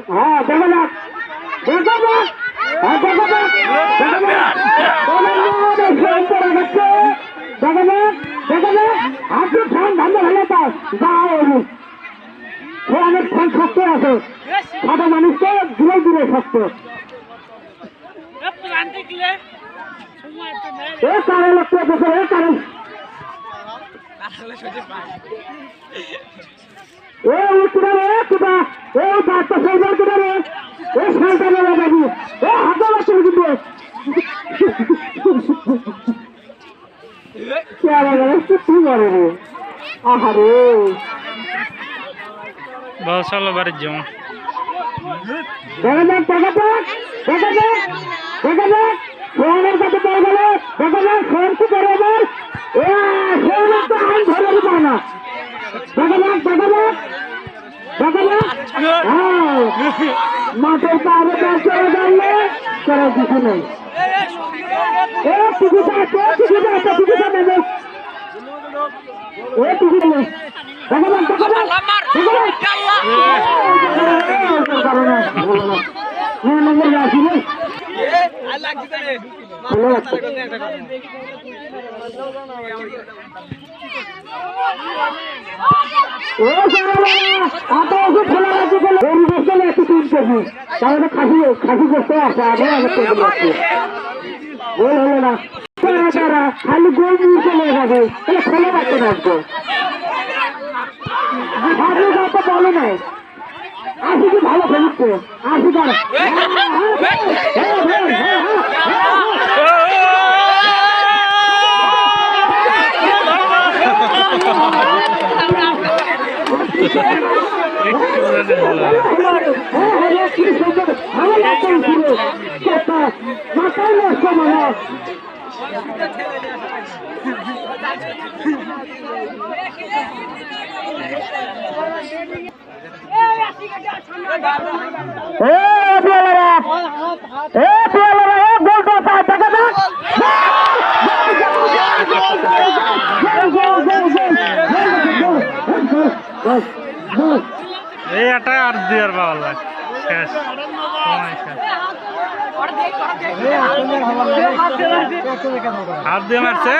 হ্যাঁ দেখা যাক দেখা যাক হ্যাঁ দেখা যাক দেখা যাক আপনি ফোন ধান্দা ভালো পাস যাও সে অনেক ফোন শক্ত আছে সাদা মানুষকে দূরে দূরে শক্ত এ কারো লোককে দেখো এ কারো এ উঠবে রে কুদা এ বাচ্চা সাইবার কুদা রে এ সাইবার লাগাবি এ হাতে বাচ্চা কিন্তু क्या लगा तू मारे रे आहारे बहुत साल बार जाऊं देखा फोन का तो पागल देखा फोन की बराबर ए फोन तो हम धरे नहीं पाना देखा हां माथे पारे पर चढ़ डालने करे किसी नहीं ए टिकटा नहीं ए टिकट नहीं नंबर राशि नहीं খাসি করতে আসে গোল হলো না খালি গোল নিয়ে চলে যাবে তাহলে খেলে রাখতে থাকবো তো বলে নাই আসি কি ভালো খেলছে আসি কার এটা আর দিয়ার বাবা শেষ হাত দিয়ে মারছে